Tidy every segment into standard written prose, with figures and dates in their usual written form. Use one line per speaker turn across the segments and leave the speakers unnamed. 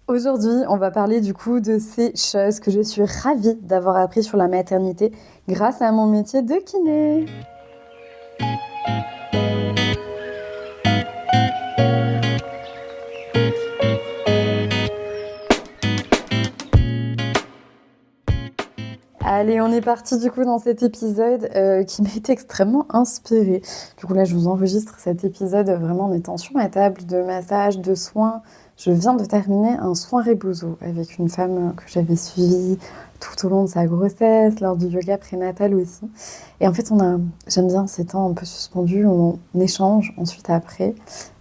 Aujourd'hui, on va parler du coup de ces choses que je suis ravie d'avoir appris sur la maternité grâce à mon métier de kiné. Allez, on est parti du coup dans cet épisode qui m'a été extrêmement inspiré. Du coup là, je vous enregistre cet épisode vraiment en étant sur ma table de massage, de soins. Je viens de terminer un soin Rebozo avec une femme que j'avais suivie tout au long de sa grossesse, lors du yoga prénatal aussi. Et en fait, j'aime bien ces temps un peu suspendus où on échange ensuite après.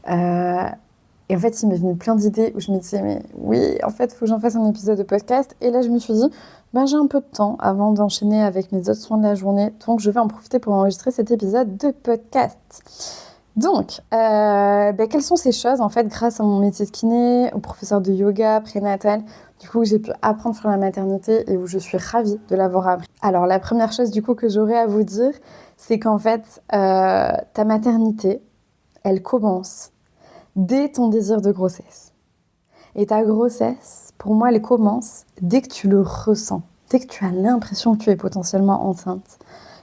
Et en fait, il m'est venu plein d'idées où je me disais, mais oui, en fait, il faut que j'en fasse un épisode de podcast. Et là, je me suis dit, ben, j'ai un peu de temps avant d'enchaîner avec mes autres soins de la journée. Donc, je vais en profiter pour enregistrer cet épisode de podcast. Donc, quelles sont ces choses, en fait, grâce à mon métier de kiné, au professeur de yoga prénatal, du coup, j'ai pu apprendre sur la maternité et où je suis ravie de l'avoir appris. Alors, la première chose, du coup, que j'aurais à vous dire, c'est qu'en fait, ta maternité, elle commence dès ton désir de grossesse. Et ta grossesse, pour moi, elle commence dès que tu le ressens, dès que tu as l'impression que tu es potentiellement enceinte.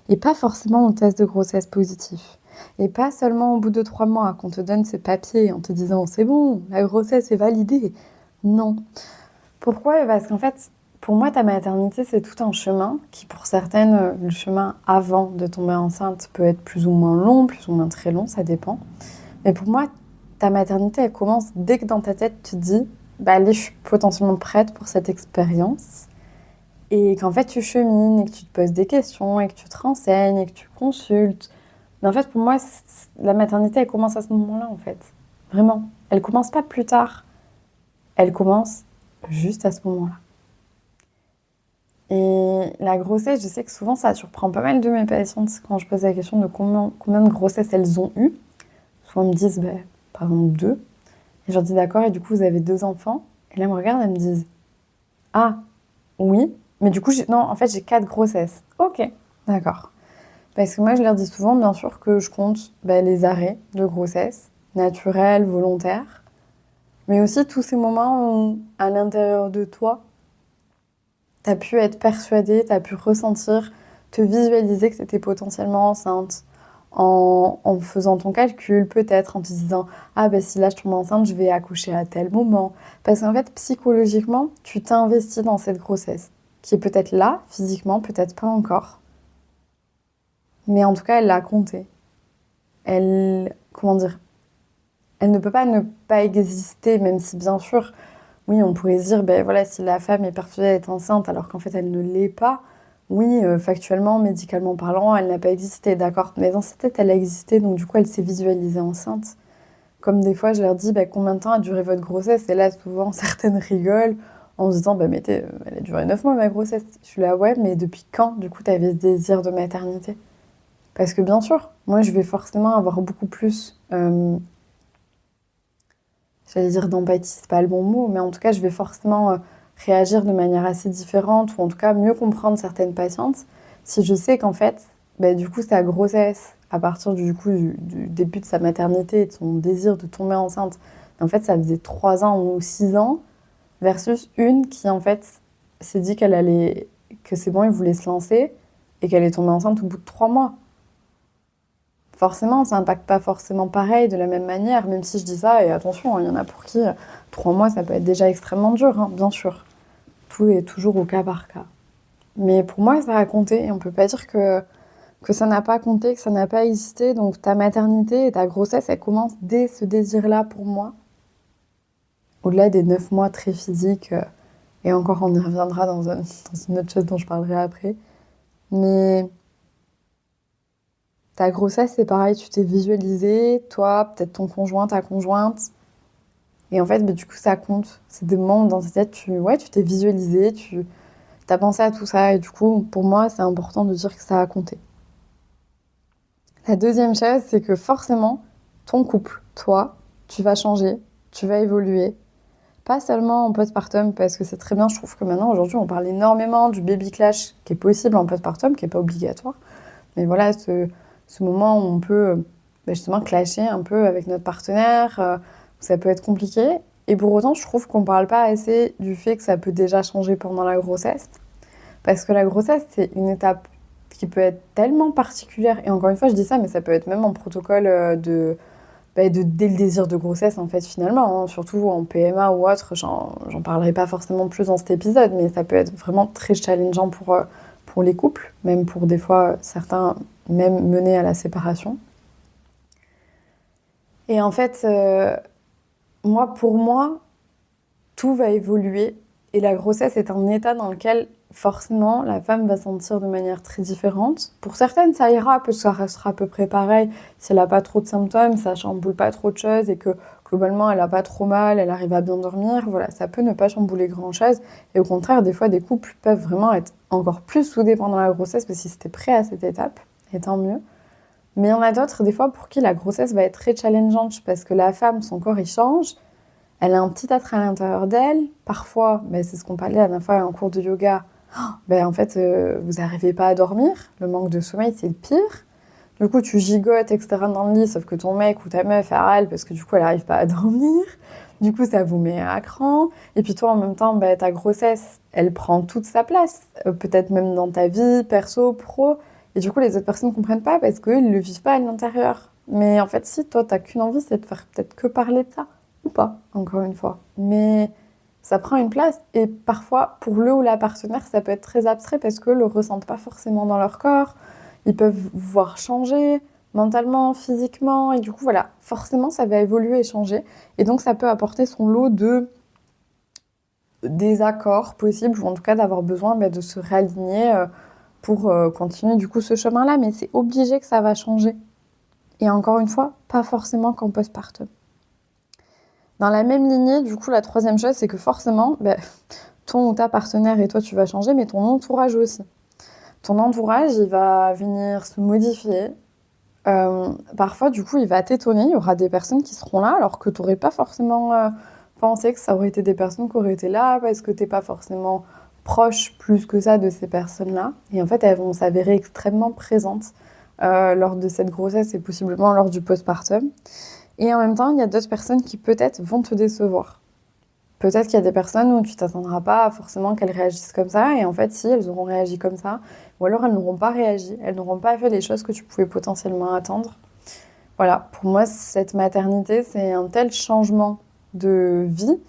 Et pas forcément au test de grossesse positif. Et pas seulement au bout de 3 mois qu'on te donne ce papier en te disant c'est bon, la grossesse est validée. Non. Pourquoi ? Parce qu'en fait, pour moi, ta maternité, c'est tout un chemin qui, pour certaines, le chemin avant de tomber enceinte peut être plus ou moins long, plus ou moins très long, ça dépend. Mais pour moi, ta maternité, elle commence dès que dans ta tête, tu te dis allez, je suis potentiellement prête pour cette expérience. Et qu'en fait, tu chemines et que tu te poses des questions et que tu te renseignes et que tu consultes. Mais en fait, pour moi, la maternité, elle commence à ce moment-là, en fait. Vraiment. Elle commence pas plus tard. Elle commence juste à ce moment-là. Et la grossesse, je sais que souvent, ça surprend pas mal de mes patientes quand je pose la question de combien de grossesses elles ont eu. Souvent, elles me disent, par exemple, 2. Et je leur dis, d'accord, et du coup, vous avez 2 enfants. Et là, elles me regardent, elles me disent, ah, oui, mais du coup, non, en fait, j'ai 4 grossesses. Ok, d'accord. Parce que moi, je leur dis souvent, bien sûr, que je compte les arrêts de grossesse, naturels, volontaires, mais aussi tous ces moments où, à l'intérieur de toi, t'as pu être persuadée, t'as pu ressentir, te visualiser que t'étais potentiellement enceinte, en faisant ton calcul, peut-être, en te disant « Ah, si là, je tombe enceinte, je vais accoucher à tel moment. » Parce qu'en fait, psychologiquement, tu t'es investi dans cette grossesse, qui est peut-être là, physiquement, peut-être pas encore. Mais en tout cas, elle l'a compté. Comment dire, elle ne peut pas ne pas exister, même si bien sûr, oui, on pourrait se dire, voilà, si la femme est persuadée d'être enceinte alors qu'en fait elle ne l'est pas, oui, factuellement, médicalement parlant, elle n'a pas existé, d'accord. Mais dans sa tête, elle a existé, donc du coup, elle s'est visualisée enceinte. Comme des fois, je leur dis, combien de temps a duré votre grossesse ? Et là, souvent, certaines rigolent en se disant, elle a duré 9 mois ma grossesse. Je suis là, ouais, mais depuis quand, du coup, t'avais ce désir de maternité ? Parce que bien sûr, moi, je vais forcément avoir beaucoup plus, j'allais dire d'empathie, c'est pas le bon mot, mais en tout cas, je vais forcément réagir de manière assez différente, ou en tout cas mieux comprendre certaines patientes, si je sais qu'en fait, du coup, sa grossesse, à partir du début de sa maternité et de son désir de tomber enceinte, en fait, ça faisait 3 ans ou 6 ans, versus une qui, en fait, s'est dit que c'est bon, il voulait se lancer, et qu'elle est tombée enceinte au bout de 3 mois. Forcément, ça n'impacte pas forcément pareil, de la même manière, même si je dis ça, et attention, il y en a pour qui 3 mois, ça peut être déjà extrêmement dur, hein, bien sûr. Tout est toujours au cas par cas. Mais pour moi, ça a compté, et on peut pas dire que ça n'a pas compté, que ça n'a pas existé. Donc ta maternité et ta grossesse, elles commencent dès ce désir-là pour moi. Au-delà des 9 mois très physiques, et encore, on y reviendra dans une autre chose dont je parlerai après. Mais ta grossesse, c'est pareil, tu t'es visualisé, toi, peut-être ton conjoint, ta conjointe. Et en fait, du coup, ça compte. C'est des moments où dans ta tête, tu t'es visualisé, tu as pensé à tout ça. Et du coup, pour moi, c'est important de dire que ça a compté. La deuxième chose, c'est que forcément, ton couple, toi, tu vas changer, tu vas évoluer. Pas seulement en postpartum, parce que c'est très bien, je trouve que maintenant, aujourd'hui, on parle énormément du baby clash qui est possible en postpartum, qui n'est pas obligatoire. Mais voilà, ce moment où on peut justement clasher un peu avec notre partenaire, où ça peut être compliqué. Et pour autant, je trouve qu'on parle pas assez du fait que ça peut déjà changer pendant la grossesse. Parce que la grossesse, c'est une étape qui peut être tellement particulière. Et encore une fois, je dis ça, mais ça peut être même en protocole dès le désir de grossesse, en fait, finalement. Hein. Surtout en PMA ou autre, j'en parlerai pas forcément plus dans cet épisode, mais ça peut être vraiment très challengeant pour les couples, même pour des fois certains, même mener à la séparation. Et en fait, pour moi, tout va évoluer et la grossesse est un état dans lequel forcément la femme va sentir de manière très différente. Pour certaines, ça ira parce que ça restera à peu près pareil. Si elle n'a pas trop de symptômes, ça chamboule pas trop de choses et que globalement elle a pas trop mal, elle arrive à bien dormir, voilà, ça peut ne pas chambouler grand-chose. Et au contraire, des fois, des couples peuvent vraiment être encore plus soudés pendant la grossesse parce qu'ils étaient prêts à cette étape, et tant mieux. Mais il y en a d'autres, des fois, pour qui la grossesse va être très challengeante parce que la femme, son corps, il change. Elle a un petit être à l'intérieur d'elle. Parfois, c'est ce qu'on parlait la dernière fois en cours de yoga, en fait, vous n'arrivez pas à dormir. Le manque de sommeil, c'est le pire. Du coup, tu gigotes, etc. dans le lit, sauf que ton mec ou ta meuf, elle râle parce que du coup, elle n'arrive pas à dormir. Du coup, ça vous met à cran. Et puis toi, en même temps, ta grossesse, elle prend toute sa place. Peut-être même dans ta vie, perso, pro. Et du coup, les autres personnes ne comprennent pas parce qu'ils ne le vivent pas à l'intérieur. Mais en fait, si toi, t'as qu'une envie, c'est de faire peut-être que parler de ça. Ou pas, encore une fois. Mais ça prend une place. Et parfois, pour le ou la partenaire, ça peut être très abstrait parce qu'ils ne le ressentent pas forcément dans leur corps. Ils peuvent voir changer mentalement, physiquement. Et du coup, voilà, forcément, ça va évoluer et changer. Et donc, ça peut apporter son lot de désaccords possibles, ou en tout cas d'avoir besoin de se réaligner pour continuer du coup ce chemin-là. Mais c'est obligé que ça va changer. Et encore une fois, pas forcément qu'en postpartum. Dans la même lignée, du coup, la troisième chose, c'est que forcément, ton ou ta partenaire et toi, tu vas changer, mais ton entourage aussi. Ton entourage, il va venir se modifier. Parfois, du coup, il va t'étonner. Il y aura des personnes qui seront là, alors que tu n'aurais pas forcément pensé que ça aurait été des personnes qui auraient été là, parce que tu n'es pas forcément proche plus que ça de ces personnes-là. Et en fait, elles vont s'avérer extrêmement présentes lors de cette grossesse et possiblement lors du postpartum. Et en même temps, il y a d'autres personnes qui peut-être vont te décevoir. Peut-être qu'il y a des personnes où tu t'attendras pas forcément qu'elles réagissent comme ça, et en fait, si, elles auront réagi comme ça, ou alors elles n'auront pas réagi, elles n'auront pas fait les choses que tu pouvais potentiellement attendre. Voilà, pour moi, cette maternité, c'est un tel changement de vie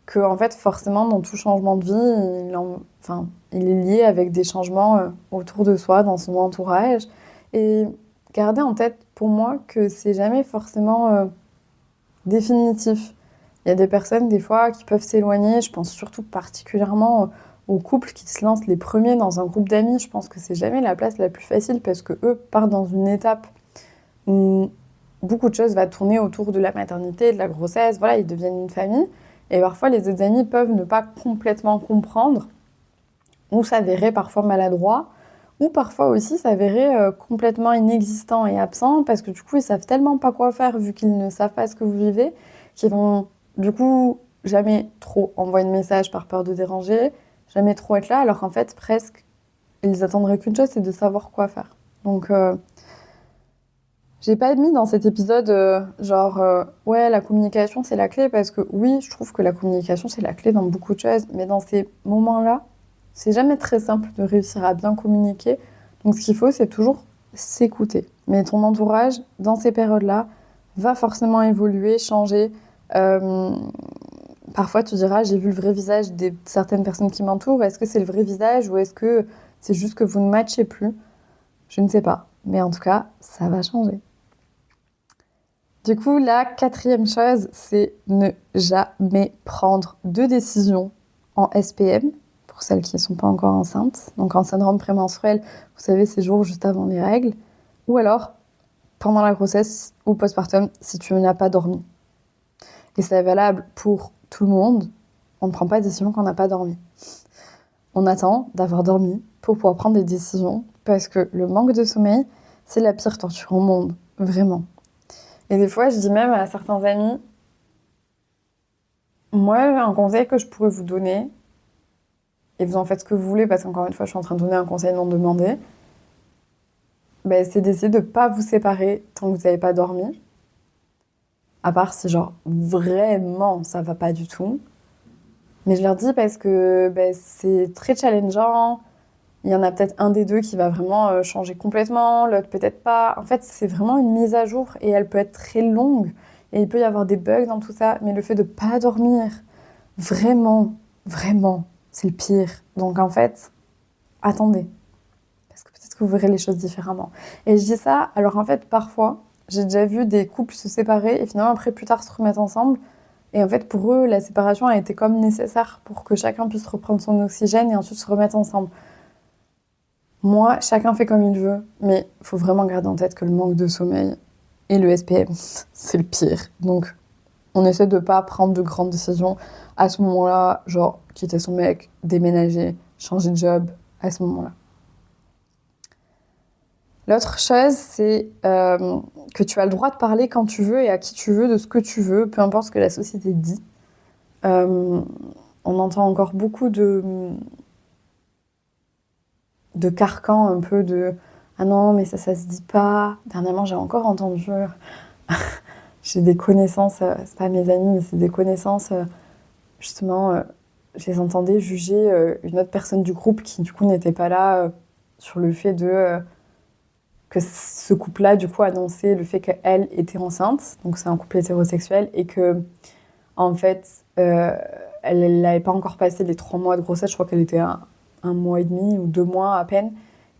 que, en fait, forcément, dans tout changement de vie, il est lié avec des changements autour de soi, dans son entourage. Et garder en tête, pour moi, que c'est jamais forcément définitif. Il y a des personnes, des fois, qui peuvent s'éloigner. Je pense surtout particulièrement aux couples qui se lancent les premiers dans un groupe d'amis. Je pense que c'est jamais la place la plus facile parce que eux partent dans une étape où beaucoup de choses vont tourner autour de la maternité, de la grossesse. Voilà, ils deviennent une famille. Et parfois, les autres amis peuvent ne pas complètement comprendre ou s'avérer parfois maladroits ou parfois aussi s'avérer complètement inexistants et absents parce que du coup, ils savent tellement pas quoi faire vu qu'ils ne savent pas ce que vous vivez qu'ils vont du coup jamais trop envoyer de message par peur de déranger, jamais trop être là, alors qu'en fait, presque, ils attendraient qu'une chose, c'est de savoir quoi faire. Donc, j'ai pas mis dans cet épisode ouais, la communication, c'est la clé, parce que oui, je trouve que la communication, c'est la clé dans beaucoup de choses, mais dans ces moments-là, c'est jamais très simple de réussir à bien communiquer. Donc, ce qu'il faut, c'est toujours s'écouter. Mais ton entourage, dans ces périodes-là, va forcément évoluer, changer. Parfois, tu diras, j'ai vu le vrai visage de certaines personnes qui m'entourent. Est-ce que c'est le vrai visage ou est-ce que c'est juste que vous ne matchez plus? Je ne sais pas. Mais en tout cas, ça va changer. Du coup, la quatrième chose, c'est ne jamais prendre de décision en SPM, pour celles qui ne sont pas encore enceintes. Donc en syndrome prémenstruel, vous savez, ces jours juste avant les règles. Ou alors, pendant la grossesse ou postpartum, si tu n'as pas dormi. Et c'est valable pour tout le monde. On ne prend pas de décision quand on n'a pas dormi. On attend d'avoir dormi pour pouvoir prendre des décisions parce que le manque de sommeil, c'est la pire torture au monde, vraiment. Et des fois, je dis même à certains amis, moi, un conseil que je pourrais vous donner, et vous en faites ce que vous voulez parce qu'encore une fois, je suis en train de donner un conseil non demandé, c'est d'essayer de ne pas vous séparer tant que vous n'avez pas dormi. à part si genre vraiment ça va pas du tout. Mais je leur dis parce que c'est très challengeant. Il y en a peut-être un des deux qui va vraiment changer complètement, l'autre peut-être pas. En fait, c'est vraiment une mise à jour et elle peut être très longue. Et il peut y avoir des bugs dans tout ça. Mais le fait de pas dormir, vraiment, vraiment, c'est le pire. Donc en fait, attendez. Parce que peut-être que vous verrez les choses différemment. Et je dis ça, alors en fait, parfois, j'ai déjà vu des couples se séparer et finalement après plus tard se remettre ensemble. Et en fait, pour eux, la séparation a été comme nécessaire pour que chacun puisse reprendre son oxygène et ensuite se remettre ensemble. Moi, chacun fait comme il veut, mais il faut vraiment garder en tête que le manque de sommeil et le SPM, c'est le pire. Donc, on essaie de pas prendre de grandes décisions à ce moment-là, genre quitter son mec, déménager, changer de job, à ce moment-là. L'autre chose, c'est que tu as le droit de parler quand tu veux et à qui tu veux, de ce que tu veux, peu importe ce que la société dit. On entend encore beaucoup de carcans, un peu de « Ah non, mais ça se dit pas ». Dernièrement, j'ai encore entendu... j'ai des connaissances, c'est pas mes amis, mais c'est des connaissances, justement, je les entendais juger une autre personne du groupe qui, du coup, n'était pas là, sur le fait que ce couple-là, du coup, annonçait le fait qu'elle était enceinte, donc c'est un couple hétérosexuel, et que, en fait, elle n'avait pas encore passé les 3 mois de grossesse, je crois qu'elle était à 1 mois et demi ou 2 mois à peine.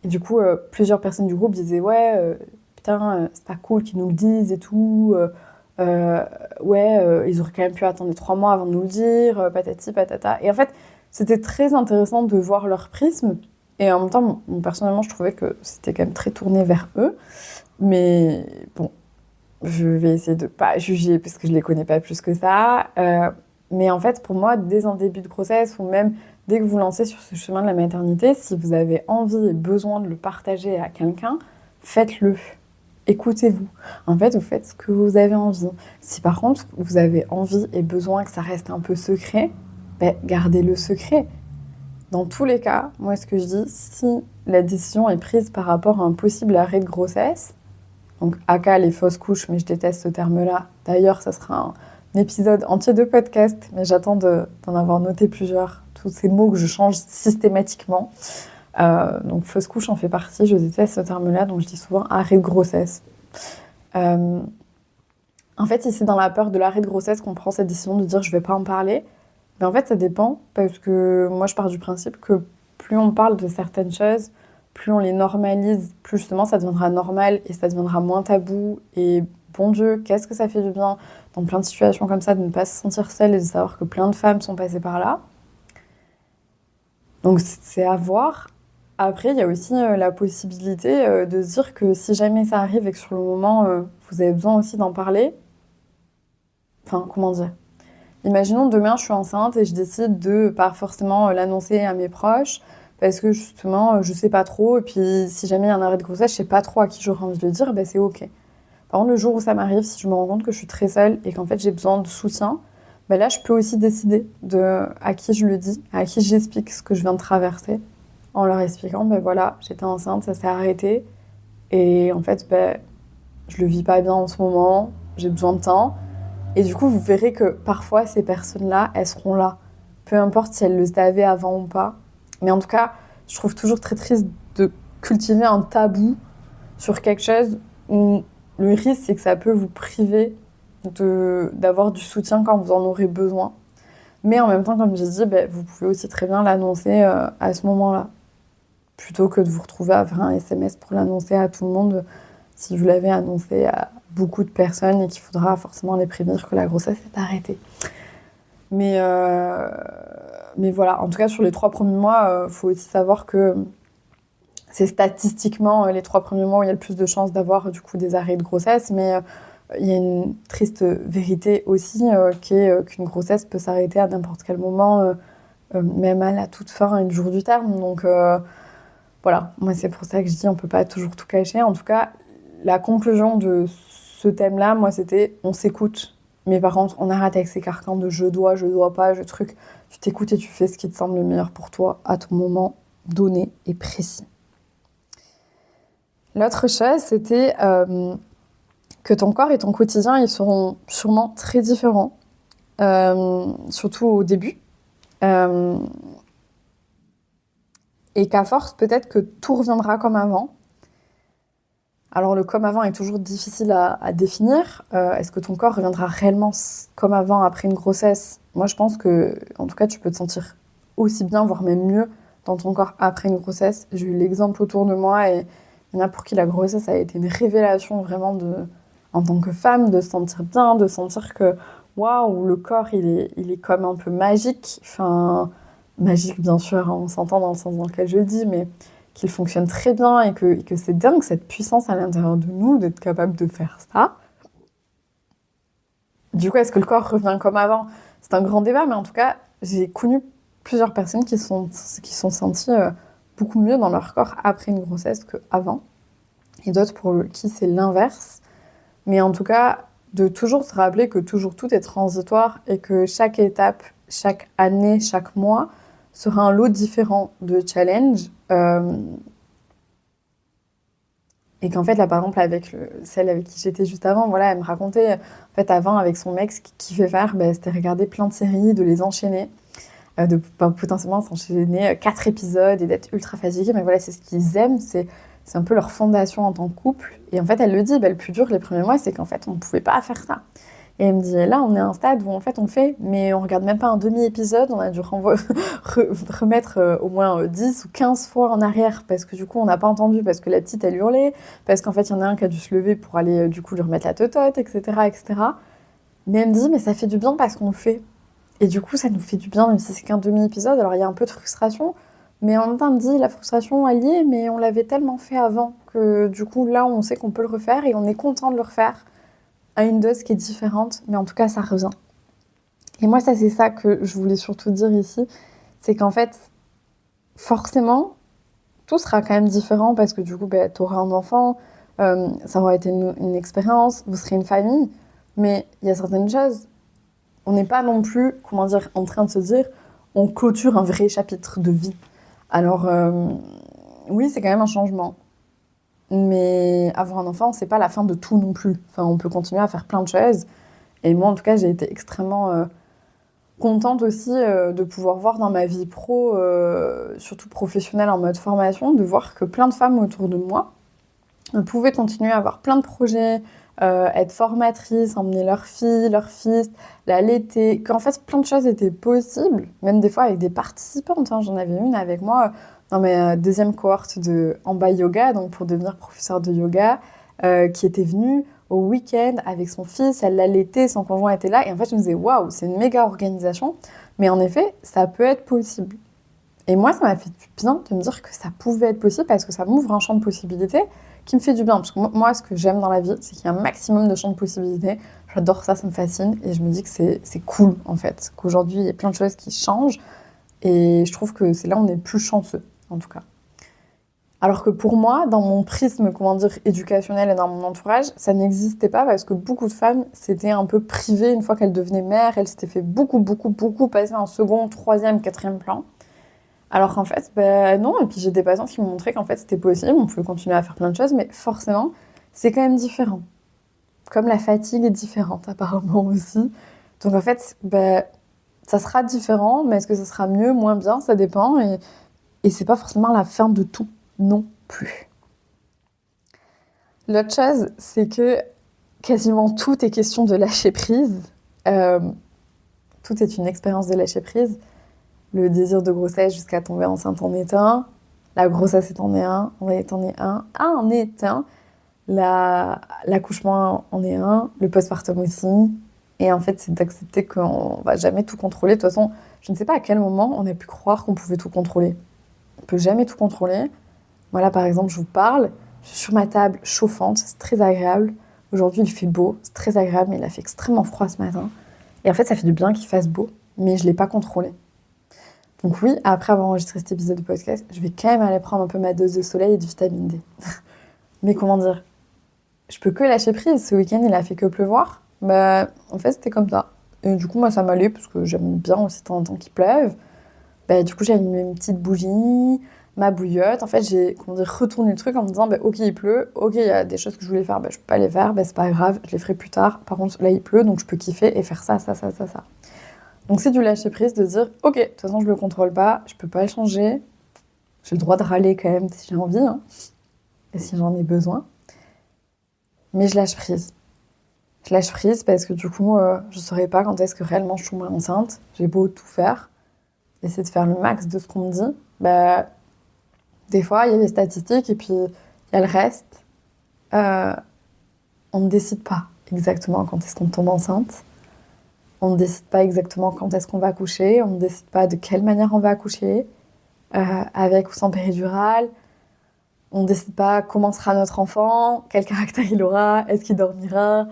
Et du coup, plusieurs personnes du groupe disaient ouais, putain, c'est pas cool qu'ils nous le disent et tout. Ouais, ils auraient quand même pu attendre les 3 mois avant de nous le dire, patati patata. Et en fait, c'était très intéressant de voir leur prisme. Et en même temps, personnellement, je trouvais que c'était quand même très tourné vers eux. Mais bon, je vais essayer de pas juger parce que je les connais pas plus que ça. Mais en fait, pour moi, dès un début de grossesse ou même dès que vous lancez sur ce chemin de la maternité, si vous avez envie et besoin de le partager à quelqu'un, faites-le. Écoutez-vous. En fait, vous faites ce que vous avez envie. Si par contre, vous avez envie et besoin que ça reste un peu secret, gardez-le secret. Dans tous les cas, moi, ce que je dis, si la décision est prise par rapport à un possible arrêt de grossesse, donc aka les fausses couches, mais je déteste ce terme-là. D'ailleurs, ça sera un épisode entier de podcast, mais j'attends d'en avoir noté plusieurs. Tous ces mots que je change systématiquement. Donc fausse couche en fait partie, je déteste ce terme-là, donc je dis souvent arrêt de grossesse. En fait, si c'est dans la peur de l'arrêt de grossesse qu'on prend cette décision de dire je vais pas en parler, mais en fait ça dépend, parce que moi je pars du principe que plus on parle de certaines choses, plus on les normalise, plus justement ça deviendra normal et ça deviendra moins tabou. Et bon Dieu, qu'est-ce que ça fait du bien dans plein de situations comme ça de ne pas se sentir seule et de savoir que plein de femmes sont passées par là. Donc c'est à voir. Après, il y a aussi la possibilité de se dire que si jamais ça arrive et que sur le moment, vous avez besoin aussi d'en parler, enfin, comment dire? Imaginons demain, je suis enceinte et je décide de pas forcément l'annoncer à mes proches parce que justement, je sais pas trop. Et puis, si jamais il y a un arrêt de grossesse, je sais pas trop à qui j'aurais envie de le dire, c'est ok. Par contre, le jour où ça m'arrive, si je me rends compte que je suis très seule et qu'en fait j'ai besoin de soutien, là, je peux aussi décider à qui je le dis, à qui j'explique ce que je viens de traverser, en leur expliquant, voilà, j'étais enceinte, ça s'est arrêté. Et en fait, je le vis pas bien en ce moment, j'ai besoin de temps. Et du coup, vous verrez que parfois, ces personnes-là, elles seront là. Peu importe si elles le savaient avant ou pas. Mais en tout cas, je trouve toujours très triste de cultiver un tabou sur quelque chose où le risque, c'est que ça peut vous priver d'avoir du soutien quand vous en aurez besoin. Mais en même temps, comme j'ai dit, vous pouvez aussi très bien l'annoncer à ce moment-là. Plutôt que de vous retrouver à faire un SMS pour l'annoncer à tout le monde si vous l'avez annoncé à beaucoup de personnes et qu'il faudra forcément les prévenir que la grossesse est arrêtée. Mais voilà, en tout cas, sur les 3 premiers mois, faut aussi savoir que c'est statistiquement les 3 premiers mois où il y a le plus de chances d'avoir du coup des arrêts de grossesse, mais il y a une triste vérité aussi qui est qu'une grossesse peut s'arrêter à n'importe quel moment, même à la toute fin et le jour du terme. Donc voilà, moi c'est pour ça que je dis on peut pas toujours tout cacher. En tout cas, la conclusion de ce thème-là, moi c'était on s'écoute, mais par contre on arrête avec ces carcans de je dois pas, je truc. Tu t'écoutes et tu fais ce qui te semble le meilleur pour toi à ton moment donné et précis. L'autre chose, c'était que ton corps et ton quotidien, ils seront sûrement très différents, surtout au début. Et qu'à force, peut-être que tout reviendra comme avant. Alors le comme avant est toujours difficile à définir. Est-ce que ton corps reviendra réellement comme avant après une grossesse? Moi, je pense que, en tout cas, tu peux te sentir aussi bien, voire même mieux dans ton corps après une grossesse. J'ai eu l'exemple autour de moi et il y en a pour qui la grossesse a été une révélation vraiment en tant que femme, de se sentir bien, de sentir que waouh, le corps il est comme un peu magique. Enfin, magique bien sûr, hein, on s'entend dans le sens dans lequel je le dis, mais qu'il fonctionne très bien et que c'est dingue cette puissance à l'intérieur de nous d'être capable de faire ça. Du coup, est-ce que le corps revient comme avant? C'est un grand débat, mais en tout cas, j'ai connu plusieurs personnes qui sont senties beaucoup mieux dans leur corps après une grossesse qu'avant, et d'autres pour qui c'est l'inverse. Mais en tout cas, de toujours se rappeler que toujours tout est transitoire et que chaque étape, chaque année, chaque mois sera un lot différent de challenges. Et qu'en fait, là, par exemple, avec celle avec qui j'étais juste avant, voilà, elle me racontait, en fait, avant, avec son mec, ce qu'il kiffait faire, c'était regarder plein de séries, de les enchaîner, de potentiellement s'enchaîner 4 épisodes et d'être ultra fatiguée. Mais voilà, c'est ce qu'ils aiment, c'est un peu leur fondation en tant que couple. Et en fait, elle le dit, le plus dur les premiers mois, c'est qu'en fait, on ne pouvait pas faire ça. Et elle me dit, là, on est à un stade où en fait, on fait, mais on regarde même pas un demi-épisode, on a dû remettre au moins 10 ou 15 fois en arrière, parce que du coup, on n'a pas entendu, parce que la petite, elle hurlait, parce qu'en fait, il y en a un qui a dû se lever pour aller, du coup, lui remettre la totote, etc., etc. Mais elle me dit, mais ça fait du bien parce qu'on le fait. Et du coup, ça nous fait du bien, même si c'est qu'un demi-épisode. Alors, il y a un peu de frustration, mais en même temps, elle me dit, la frustration, elle y est, mais on l'avait tellement fait avant, que du coup, là, on sait qu'on peut le refaire, et on est content de le refaire à une dose qui est différente, mais en tout cas, ça revient. Et moi, ça, c'est ça que je voulais surtout dire ici, c'est qu'en fait, forcément, tout sera quand même différent parce que du coup, tu auras un enfant, ça aura été une expérience, vous serez une famille, mais il y a certaines choses, on n'est pas non plus, comment dire, en train de se dire, on clôture un vrai chapitre de vie. Alors, oui, c'est quand même un changement. Mais avoir un enfant, c'est pas la fin de tout non plus. Enfin, on peut continuer à faire plein de choses. Et moi, en tout cas, j'ai été extrêmement contente aussi de pouvoir voir dans ma vie pro, surtout professionnelle en mode formation, de voir que plein de femmes autour de moi pouvaient continuer à avoir plein de projets, être formatrices, emmener leurs filles, leurs fils, l'allaiter, qu'en fait plein de choses étaient possibles, même des fois avec des participantes. J'en avais une avec moi dans ma deuxième cohorte de Amba Yoga, donc pour devenir professeure de yoga, qui était venue au week-end avec son fils, elle l'allaitait, son conjoint était là, et en fait je me disais waouh, c'est une méga organisation, mais en effet ça peut être possible. Et moi ça m'a fait du bien de me dire que ça pouvait être possible parce que ça m'ouvre un champ de possibilités qui me fait du bien, parce que moi ce que j'aime dans la vie c'est qu'il y a un maximum de champs de possibilités, j'adore ça, ça me fascine, et je me dis que c'est cool en fait, qu'aujourd'hui il y a plein de choses qui changent, et je trouve que c'est là où on est plus chanceux en tout cas. Alors que pour moi, dans mon prisme, comment dire, éducationnel et dans mon entourage, ça n'existait pas parce que beaucoup de femmes s'étaient un peu privées une fois qu'elles devenaient mères. Elles s'étaient fait beaucoup passer en second, troisième, quatrième plan. Alors qu'en fait, non. Et puis j'ai des patients qui m'ont montré qu'en fait c'était possible, on pouvait continuer à faire plein de choses, mais forcément, c'est quand même différent. Comme la fatigue est différente apparemment aussi. Donc en fait, ça sera différent, mais est-ce que ça sera mieux, moins bien, ça dépend. Et c'est pas forcément la fin de tout non plus. L'autre chose, c'est que quasiment tout est question de lâcher prise. Tout est une expérience de lâcher prise. Le désir de grossesse jusqu'à tomber enceinte en est un. La grossesse en est un. L'accouchement en est un. Le postpartum aussi. Et en fait, c'est d'accepter qu'on va jamais tout contrôler. De toute façon, je ne sais pas à quel moment on a pu croire qu'on pouvait tout contrôler. On peut jamais tout contrôler. Moi, là, par exemple, je vous parle, je suis sur ma table chauffante, c'est très agréable. Aujourd'hui, il fait beau, c'est très agréable, mais il a fait extrêmement froid ce matin. Et en fait, ça fait du bien qu'il fasse beau, mais je ne l'ai pas contrôlé. Donc oui, après avoir enregistré cet épisode de podcast, je vais quand même aller prendre un peu ma dose de soleil et de vitamine D. Mais comment dire, je peux que lâcher prise. Ce week-end, il a fait que pleuvoir. En fait, c'était comme ça. Et du coup, moi, ça m'allait, parce que j'aime bien aussi de temps en temps qu'il pleuve. Du coup, j'ai allumé une petite bougie, ma bouillotte. En fait, j'ai retourné le truc en me disant, ok, il pleut, ok, il y a des choses que je voulais faire, je peux pas les faire, c'est pas grave, je les ferai plus tard. Par contre, là, il pleut, donc je peux kiffer et faire ça. Donc c'est du lâcher prise de dire, ok, de toute façon, je le contrôle pas, je peux pas le changer, j'ai le droit de râler quand même si j'ai envie, hein, et si j'en ai besoin. Mais je lâche prise. Je lâche prise parce que du coup, je saurais pas quand est-ce que réellement je tomberai enceinte. J'ai beau tout faire, essayer de faire le max de ce qu'on me dit. Des fois, il y a les statistiques et puis il y a le reste. On ne décide pas exactement quand est-ce qu'on tombe enceinte. On ne décide pas exactement quand est-ce qu'on va accoucher. On ne décide pas de quelle manière on va accoucher, avec ou sans péridurale. On ne décide pas comment sera notre enfant, quel caractère il aura, est-ce qu'il dormira.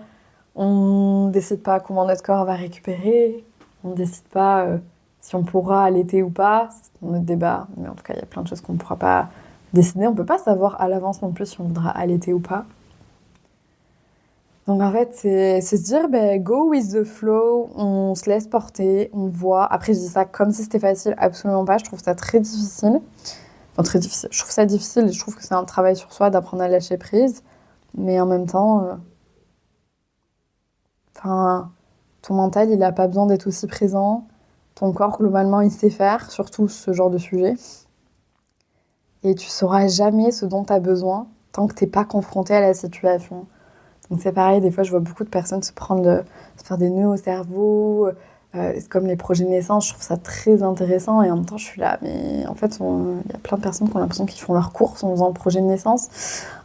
On ne décide pas comment notre corps va récupérer. On ne décide pas si on pourra allaiter ou pas. C'est notre débat. Mais en tout cas, il y a plein de choses qu'on ne pourra pas décider. On ne peut pas savoir à l'avance non plus si on voudra allaiter ou pas. Donc en fait, c'est se dire, go with the flow, on se laisse porter, on voit. Après, je dis ça comme si c'était facile, absolument pas. Je trouve ça très difficile. Enfin, très difficile. Je trouve ça difficile et je trouve que c'est un travail sur soi d'apprendre à lâcher prise. Mais en même temps, ton mental, il n'a pas besoin d'être aussi présent. Ton corps, globalement, il sait faire, surtout ce genre de sujet. Et tu sauras jamais ce dont tu as besoin tant que tu n'es pas confronté à la situation. Donc c'est pareil, des fois, je vois beaucoup de personnes se faire des nœuds au cerveau. C'est comme les projets de naissance, je trouve ça très intéressant. Et en même temps, je suis là, mais en fait, il y a plein de personnes qui ont l'impression qu'ils font leurs courses en faisant le projet de naissance.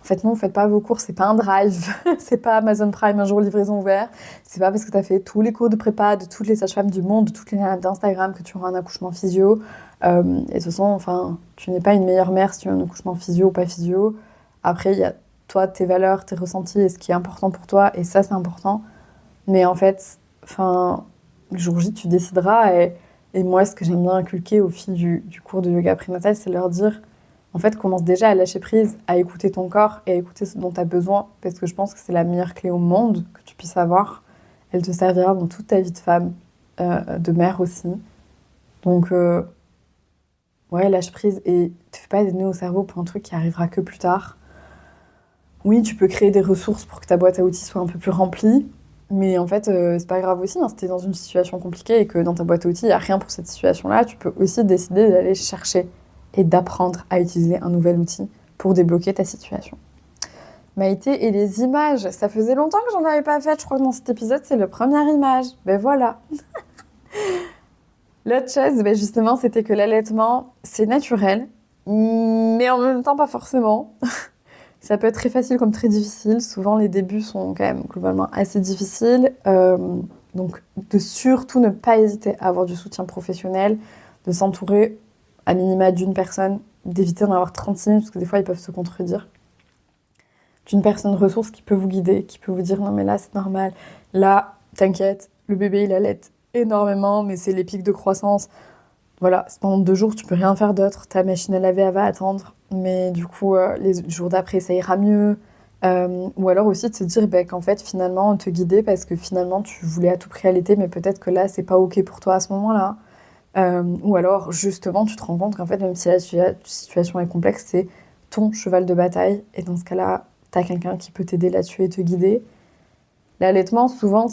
En fait, non, vous faites pas vos courses, c'est pas un drive, c'est pas Amazon Prime, un jour livraison ouvert. C'est pas parce que tu as fait tous les cours de prépa de toutes les sages-femmes du monde, de toutes les nanas d'Instagram que tu auras un accouchement physio. Et de toute façon, tu n'es pas une meilleure mère si tu as un accouchement physio ou pas physio. Après, il y a toi, tes valeurs, tes ressentis et ce qui est important pour toi, et ça, c'est important. Mais en fait, le jour J, tu décideras. Et moi, ce que j'aime bien inculquer au fil du cours de yoga prénatal, c'est leur dire, en fait, commence déjà à lâcher prise, à écouter ton corps et à écouter ce dont tu as besoin, parce que je pense que c'est la meilleure clé au monde que tu puisses avoir. Elle te servira dans toute ta vie de femme, de mère aussi. Donc, ouais, lâche prise et te fais pas des nœuds au cerveau pour un truc qui arrivera que plus tard. Oui, tu peux créer des ressources pour que ta boîte à outils soit un peu plus remplie, mais en fait, c'est pas grave aussi, hein, si t'es dans une situation compliquée et que dans ta boîte à outils, il n'y a rien pour cette situation-là, tu peux aussi décider d'aller chercher et d'apprendre à utiliser un nouvel outil pour débloquer ta situation. Maïté et les images, ça faisait longtemps que j'en avais pas fait, je crois que dans cet épisode, c'est la première image. Voilà. L'autre chose, justement, c'était que l'allaitement, c'est naturel, mais en même temps, pas forcément. Ça peut être très facile comme très difficile. Souvent, les débuts sont quand même globalement assez difficiles. Donc, de surtout ne pas hésiter à avoir du soutien professionnel, de s'entourer à minima d'une personne, d'éviter d'en avoir 36 000, parce que des fois, ils peuvent se contredire. D'une personne ressource qui peut vous guider, qui peut vous dire « Non, mais là, c'est normal. Là, t'inquiète, le bébé, il allait énormément, mais c'est les pics de croissance. Voilà, pendant 2 jours, tu peux rien faire d'autre. Ta machine à laver, elle va attendre. Mais du coup, les jours d'après, ça ira mieux. » Ou alors aussi de se dire qu'en fait, finalement, te guider parce que finalement, tu voulais à tout prix allaiter, mais peut-être que là, c'est pas OK pour toi à ce moment-là. Ou alors, justement, tu te rends compte qu'en fait, même si la situation est complexe, c'est ton cheval de bataille. Et dans ce cas-là, t'as quelqu'un qui peut t'aider là-dessus et te guider. L'allaitement, souvent,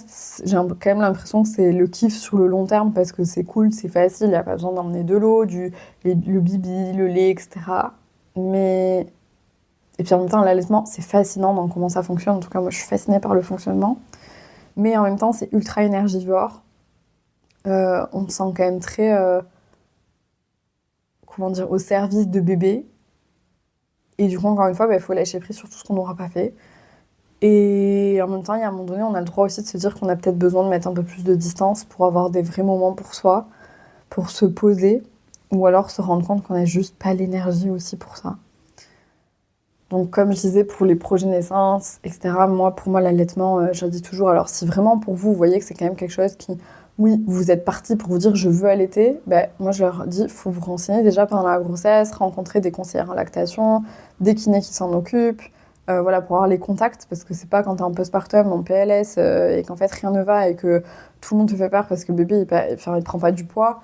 j'ai quand même l'impression que c'est le kiff sur le long terme parce que c'est cool, c'est facile, il n'y a pas besoin d'emmener de l'eau, le bibi, le lait, etc. Et puis en même temps, l'allaitement, c'est fascinant dans comment ça fonctionne. En tout cas, moi, je suis fascinée par le fonctionnement. Mais en même temps, c'est ultra énergivore. On se sent quand même très, au service de bébé. Et du coup, encore une fois, il faut lâcher prise sur tout ce qu'on n'aura pas fait. Et en même temps, il y a un moment donné, on a le droit aussi de se dire qu'on a peut-être besoin de mettre un peu plus de distance pour avoir des vrais moments pour soi, pour se poser, ou alors se rendre compte qu'on n'a juste pas l'énergie aussi pour ça. Donc comme je disais, pour les projets de naissance, etc., pour moi, l'allaitement, je dis toujours, alors si vraiment pour vous, vous voyez que c'est quand même quelque chose qui, oui, vous êtes parti pour vous dire je veux allaiter, moi je leur dis, il faut vous renseigner déjà pendant la grossesse, rencontrer des conseillères en lactation, des kinés qui s'en occupent, pour avoir les contacts, parce que c'est pas quand t'es en postpartum, en PLS, et qu'en fait rien ne va et que tout le monde te fait peur parce que le bébé il prend pas du poids.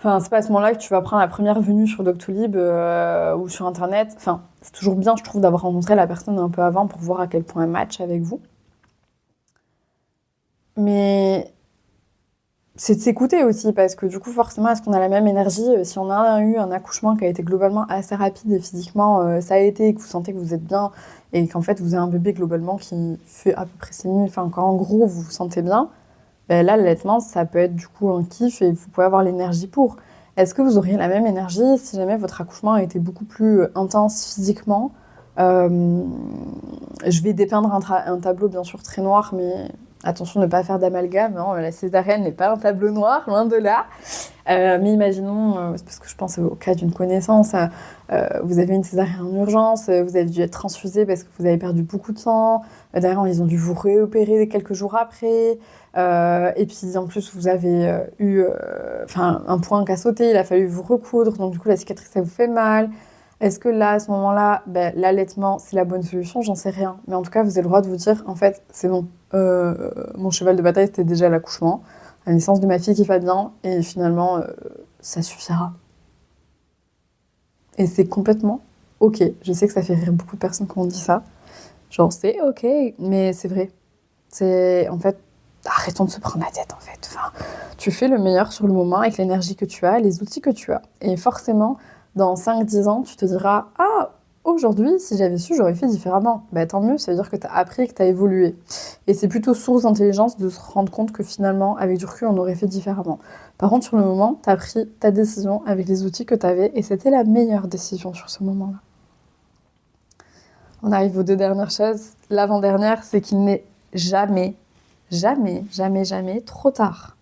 Enfin, c'est pas à ce moment-là que tu vas prendre la première venue sur Doctolib ou sur Internet. Enfin, c'est toujours bien, je trouve, d'avoir rencontré la personne un peu avant pour voir à quel point elle match avec vous. Mais c'est de s'écouter aussi, parce que du coup, forcément, est-ce qu'on a la même énergie si on a eu un accouchement qui a été globalement assez rapide et physiquement ça a été, et que vous sentez que vous êtes bien, et qu'en fait, vous avez un bébé globalement qui fait à peu près 6 nuits, enfin, quand en gros, vous vous sentez bien, ben là, l'allaitement, ça peut être du coup un kiff et vous pouvez avoir l'énergie pour. Est-ce que vous auriez la même énergie si jamais votre accouchement a été beaucoup plus intense physiquement? Euh, je vais dépeindre un tableau bien sûr très noir, mais attention de ne pas faire d'amalgame, hein, la césarienne n'est pas un tableau noir, loin de là. Mais imaginons, c'est parce que je pense au cas d'une connaissance, vous avez une césarienne en urgence, vous avez dû être transfusé parce que vous avez perdu beaucoup de sang, derrière ils ont dû vous réopérer quelques jours après, et puis en plus vous avez eu un point qui a sauté, il a fallu vous recoudre, donc du coup la cicatrice ça vous fait mal. Est-ce que là, à ce moment-là, l'allaitement, c'est la bonne solution? J'en sais rien. Mais en tout cas, vous avez le droit de vous dire, en fait, c'est bon. Mon cheval de bataille, c'était déjà l'accouchement, la naissance de ma fille qui va bien, et finalement, ça suffira. Et c'est complètement OK. Je sais que ça fait rire beaucoup de personnes quand on dit ça. Genre, c'est OK, mais c'est vrai. C'est, en fait, arrêtons de se prendre la tête, en fait. Enfin, tu fais le meilleur sur le moment avec l'énergie que tu as, les outils que tu as. Et forcément, dans 5-10 ans, tu te diras « Ah, aujourd'hui, si j'avais su, j'aurais fait différemment. » Bah tant mieux, ça veut dire que tu as appris, que tu as évolué. Et c'est plutôt source d'intelligence de se rendre compte que finalement, avec du recul, on aurait fait différemment. Par contre, sur le moment, tu as pris ta décision avec les outils que tu avais et c'était la meilleure décision sur ce moment-là. On arrive aux 2 dernières choses. L'avant-dernière, c'est qu'il n'est jamais, jamais, jamais, jamais trop tard.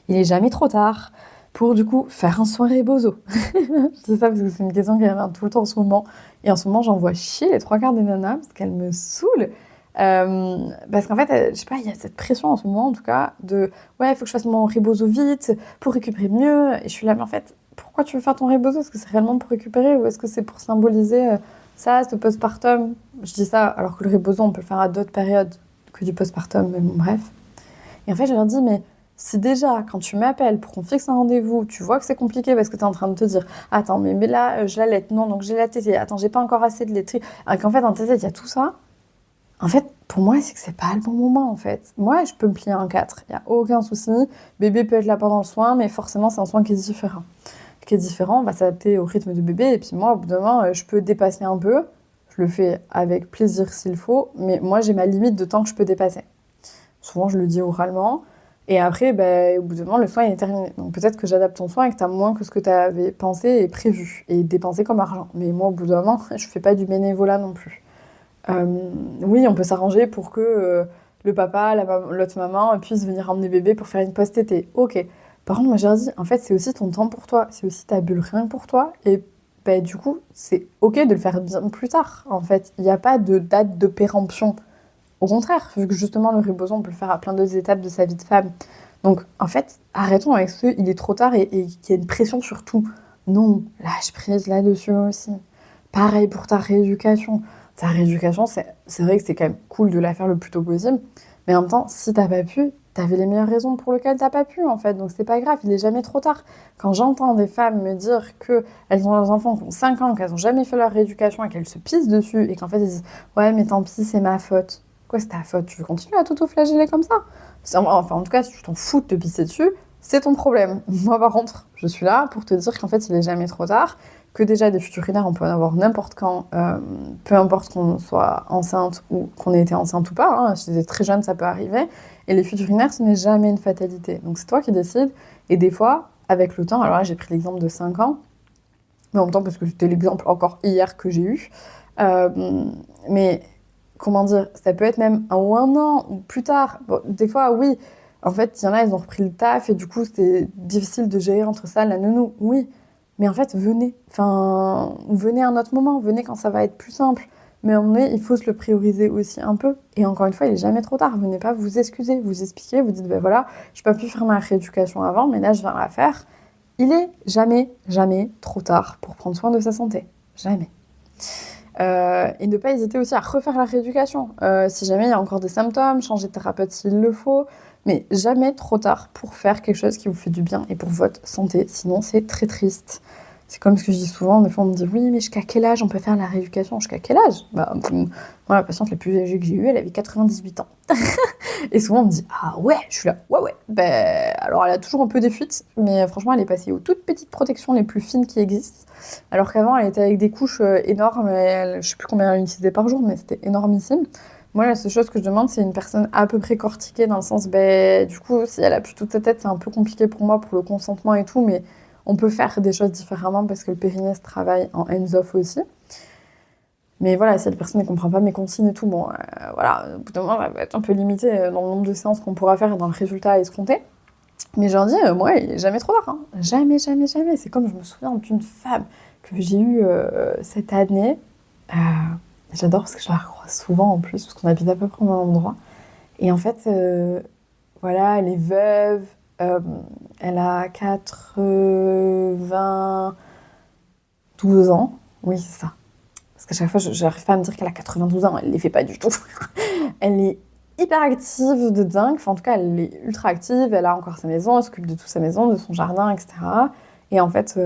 Il n'est jamais trop tard pour du coup faire un soin rebozo. Je dis ça parce que c'est une question qui revient tout le temps en ce moment. Et en ce moment, j'en vois chier les 3 quarts des nanas parce qu'elles me saoulent. Parce qu'en fait, je sais pas, il y a cette pression en ce moment en tout cas de ouais, il faut que je fasse mon rebozo vite pour récupérer mieux. Et je suis là, mais en fait, pourquoi tu veux faire ton rebozo? Est-ce que c'est réellement pour récupérer ou est-ce que c'est pour symboliser ça, ce postpartum? Je dis ça alors que le rebozo, on peut le faire à d'autres périodes que du postpartum, mais bon, bref. Et en fait, je leur dis, mais si déjà, quand tu m'appelles pour qu'on fixe un rendez-vous, tu vois que c'est compliqué parce que tu es en train de te dire attends, mais là, je l'allaite, non, donc j'ai la tétée, attends, j'ai pas encore assez de laiterie. Alors qu'en fait, dans ta tête, il y a tout ça. En fait, pour moi, c'est que c'est pas le bon moment, en fait. Moi, je peux me plier en 4, il n'y a aucun souci. Bébé peut être là pendant le soin, mais forcément, c'est un soin qui est différent. On va s'adapter au rythme de bébé, et puis moi, au bout d'un moment, je peux dépasser un peu. Je le fais avec plaisir s'il faut, mais moi, j'ai ma limite de temps que je peux dépasser. Souvent, je le dis oralement. Et après, au bout d'un moment, le soin est terminé. Donc peut-être que j'adapte ton soin et que tu as moins que ce que tu avais pensé et prévu, et dépensé comme argent. Mais moi, au bout d'un moment, je fais pas du bénévolat non plus. Oui, on peut s'arranger pour que le papa, l'autre maman puissent venir emmener bébé pour faire une post-tétée. Ok. Par contre, moi, j'ai dit, en fait, c'est aussi ton temps pour toi. C'est aussi ta bulle rien que pour toi. Et du coup, c'est ok de le faire bien plus tard. En fait, il n'y a pas de date de péremption. Au contraire, vu que justement le rebozo, on peut le faire à plein d'autres étapes de sa vie de femme. Donc en fait, arrêtons avec ce il est trop tard et qu'il y a une pression sur tout. Non, lâche prise là-dessus aussi. Pareil pour ta rééducation. Ta rééducation, c'est vrai que c'est quand même cool de la faire le plus tôt possible. Mais en même temps, si t'as pas pu, t'avais les meilleures raisons pour lesquelles t'as pas pu en fait. Donc c'est pas grave, il est jamais trop tard. Quand j'entends des femmes me dire qu'elles ont leurs enfants qui ont 5 ans, qu'elles ont jamais fait leur rééducation et qu'elles se pissent dessus et qu'en fait elles disent ouais mais tant pis, c'est ma faute. Quoi, c'est ta faute? Tu veux continuer à t'auto-flageller comme ça? Enfin, en tout cas, si tu t'en fous de te pisser dessus, c'est ton problème. Moi, par contre, je suis là pour te dire qu'en fait, il est jamais trop tard, que déjà, des futurs urinaires, on peut en avoir n'importe quand, peu importe qu'on soit enceinte ou qu'on ait été enceinte ou pas. Hein, si t'es très jeune, ça peut arriver. Et les futurs urinaires, ce n'est jamais une fatalité. Donc, c'est toi qui décides. Et des fois, avec le temps, alors là, j'ai pris l'exemple de 5 ans, mais en même temps, parce que c'était l'exemple encore hier que j'ai eu. Mais comment dire, ça peut être même un ou un an ou plus tard. Bon, des fois, oui, en fait, il y en a, ils ont repris le taf et du coup, c'était difficile de gérer entre ça, la nounou, oui. Mais en fait, venez. Enfin, venez à un autre moment, venez quand ça va être plus simple. Mais à un moment donné, il faut se le prioriser aussi un peu. Et encore une fois, il n'est jamais trop tard. Venez pas vous excuser, vous expliquer, vous dites, ben voilà, je n'ai pas pu faire ma rééducation avant, mais là, je viens la faire. Il est jamais, jamais trop tard pour prendre soin de sa santé. Jamais. Et ne pas hésiter aussi à refaire la rééducation. Si jamais il y a encore des symptômes, changer de thérapeute s'il le faut. Mais jamais trop tard pour faire quelque chose qui vous fait du bien et pour votre santé, sinon c'est très triste. C'est comme ce que je dis souvent, des fois on me dit oui mais jusqu'à quel âge on peut faire la rééducation? Jusqu'à quel âge? Moi la patiente la plus âgée que j'ai eue, elle avait 98 ans. Et souvent on me dit ah ouais, je suis là, ouais. Alors elle a toujours un peu des fuites, mais franchement elle est passée aux toutes petites protections les plus fines qui existent. Alors qu'avant elle était avec des couches énormes, je sais plus combien elle utilisait par jour, mais c'était énormissime. Moi, la seule chose que je demande, c'est une personne à peu près cortiquée, dans le sens, du coup, si elle a plus toute sa tête, c'est un peu compliqué pour moi, pour le consentement et tout, mais on peut faire des choses différemment parce que le périnée se travaille en hands-off aussi. Mais voilà, si la personne ne comprend pas mes consignes et tout, voilà, au bout d'un moment, elle va être un peu limitée dans le nombre de séances qu'on pourra faire et dans le résultat à escompter. Mais j'en dis, moi, il est jamais trop tard. Hein. Jamais, jamais, jamais. C'est comme je me souviens d'une femme que j'ai eue cette année. J'adore parce que je la recroise souvent en plus, parce qu'on habite à peu près au même endroit. Et en fait, voilà, elle est veuve, elle a 92 ans. Oui, c'est ça. Parce qu'à chaque fois, j'arrive pas à me dire qu'elle a 92 ans, elle les fait pas du tout. Elle est hyper active de dingue, enfin en tout cas, elle est ultra active, elle a encore sa maison, elle s'occupe de toute sa maison, de son jardin, etc. Et en fait,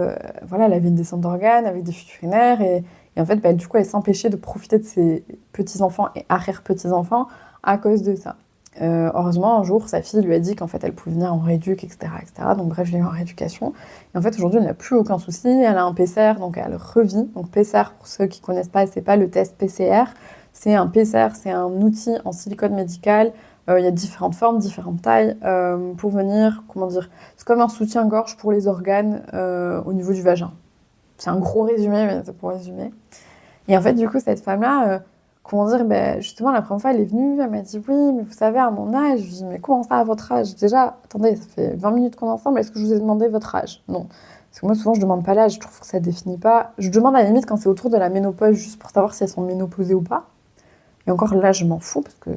voilà, elle avait une descente d'organes avec des fuites urinaires et en fait, du coup, elle s'empêchait de profiter de ses petits-enfants et arrière-petits-enfants à cause de ça. Heureusement, un jour, sa fille lui a dit qu'en fait, elle pouvait venir en rééduc, etc., etc. Donc bref, je l'ai eu en rééducation. Et en fait, aujourd'hui, elle n'a plus aucun souci. Elle a un PCR, donc elle revit. Donc PCR, pour ceux qui ne connaissent pas, c'est pas le test PCR. C'est un PCR, c'est un outil en silicone médical. Il y a différentes formes, différentes tailles pour venir, comment dire, c'est comme un soutien-gorge pour les organes au niveau du vagin. C'est un gros résumé, mais c'est pour résumer. Et en fait, du coup, cette femme-là, comment dire, justement, la première fois, elle est venue, elle m'a dit oui, mais vous savez, à mon âge, je lui ai dit, mais comment ça, à votre âge? Déjà, attendez, ça fait 20 minutes qu'on est ensemble, est-ce que je vous ai demandé votre âge? Non. Parce que moi, souvent, je demande pas l'âge, je trouve que ça définit pas. Je demande à la limite quand c'est autour de la ménopause, juste pour savoir si elles sont ménopausées ou pas. Et encore là, je m'en fous, parce que,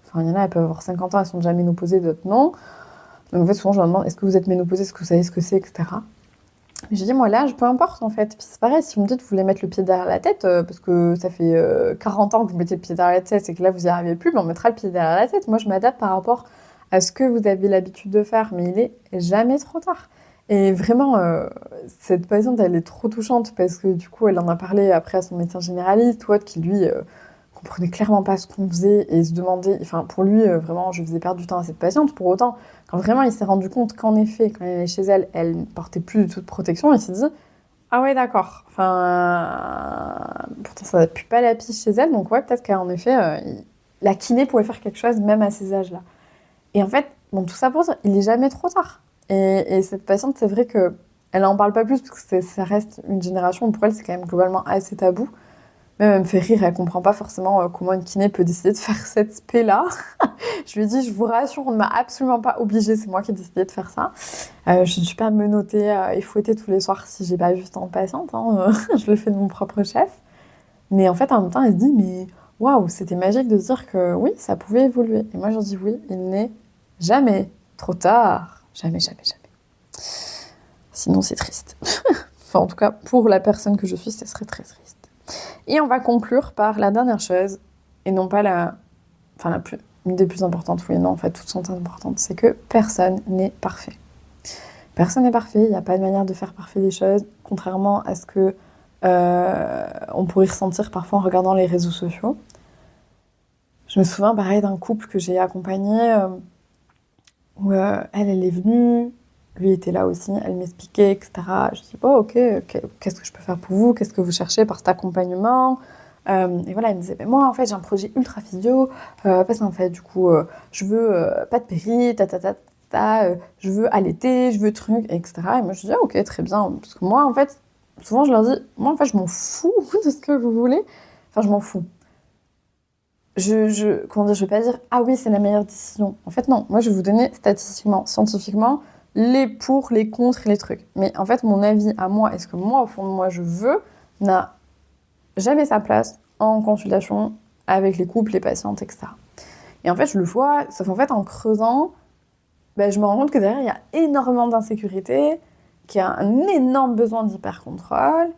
enfin, il y en a, elles peuvent avoir 50 ans, elles sont déjà ménopausées, d'autres non. Donc en fait, souvent, je leur demande, est-ce que vous êtes ménopausée, est-ce que vous savez ce que c'est, etc. Mais j'ai dit, moi, l'âge, peu importe, en fait. Puis c'est pareil, si vous me dites que vous voulez mettre le pied derrière la tête, parce que ça fait 40 ans que vous mettez le pied derrière la tête et que là, vous n'y arrivez plus, on mettra le pied derrière la tête. Moi, je m'adapte par rapport à ce que vous avez l'habitude de faire, mais il est jamais trop tard. Et vraiment, cette patiente, elle est trop touchante parce que du coup, elle en a parlé après à son médecin généraliste, ou autre, qui lui comprenait clairement pas ce qu'on faisait et se demandait, enfin, pour lui, vraiment, je faisais perdre du temps à cette patiente. Pour autant, quand vraiment il s'est rendu compte qu'en effet, quand elle est chez elle, elle ne portait plus du tout de protection, il s'est dit ah ouais, d'accord. Enfin, pourtant ça ne pue pas la pisse chez elle, donc ouais, peut-être qu'en effet, la kiné pouvait faire quelque chose même à ces âges-là. Et en fait, bon, tout ça pour dire, il n'est jamais trop tard. Et cette patiente, c'est vrai que elle en parle pas plus parce que ça reste une génération où pour elle c'est quand même globalement assez tabou. Même elle me fait rire, elle comprend pas forcément comment une kiné peut décider de faire cette spé-là. Je lui ai dit, je vous rassure, on ne m'a absolument pas obligée, c'est moi qui ai décidé de faire ça. Je ne suis pas menottée et fouettée tous les soirs si j'ai pas juste en patiente, hein. Je le fais de mon propre chef. Mais en fait, en même temps, elle se dit, mais waouh, c'était magique de se dire que oui, ça pouvait évoluer. Et moi, je dis oui, il n'est jamais trop tard. Jamais, jamais, jamais. Sinon, c'est triste. Enfin, en tout cas, pour la personne que je suis, ça serait très triste. Et on va conclure par la dernière chose, et non pas une des plus importantes, oui, non, en fait, toutes sont importantes, c'est que personne n'est parfait. Personne n'est parfait, il n'y a pas de manière de faire parfait les choses, contrairement à ce que on pourrait ressentir parfois en regardant les réseaux sociaux. Je me souviens, pareil, d'un couple que j'ai accompagné, où elle est venue, lui était là aussi, elle m'expliquait, etc. Je dis, oh, ok, qu'est-ce que je peux faire pour vous? Qu'est-ce que vous cherchez par cet accompagnement? Et voilà, elle me disait, moi, en fait, j'ai un projet ultra physio, parce qu'en fait, du coup, je veux pas de péri, je veux allaiter, je veux truc, etc. Et moi, je dis, ah, ok, très bien. Parce que moi, en fait, souvent, je leur dis, moi, en fait, je m'en fous de ce que vous voulez. Enfin, je m'en fous. Comment dire, je vais pas dire, ah oui, c'est la meilleure décision. En fait, non. Moi, je vais vous donner statistiquement, scientifiquement, les pour, les contre et les trucs. Mais en fait, mon avis à moi, est-ce que moi, au fond de moi, je veux, n'a jamais sa place en consultation avec les couples, les patientes, etc. Et en fait, je le vois, sauf qu'en fait, en creusant, je me rends compte que derrière, il y a énormément d'insécurité, qu'il y a un énorme besoin d'hyper-contrôle.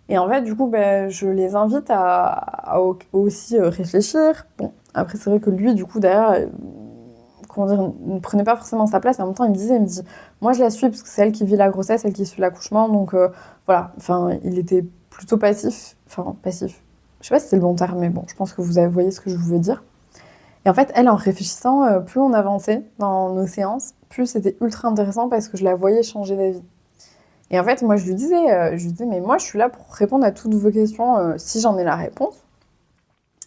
Et en fait, du coup, je les invite à aussi réfléchir. Bon, après, c'est vrai que lui, du coup, derrière, comment dire, ne prenait pas forcément sa place, mais en même temps, il me dit, moi je la suis parce que c'est elle qui vit la grossesse, elle qui suit l'accouchement, donc voilà, enfin, il était plutôt passif, je sais pas si c'est le bon terme, mais bon, je pense que vous voyez ce que je veux dire. Et en fait, elle, en réfléchissant, plus on avançait dans nos séances, plus c'était ultra intéressant parce que je la voyais changer d'avis. Et en fait, moi, je lui disais, mais moi, je suis là pour répondre à toutes vos questions si j'en ai la réponse.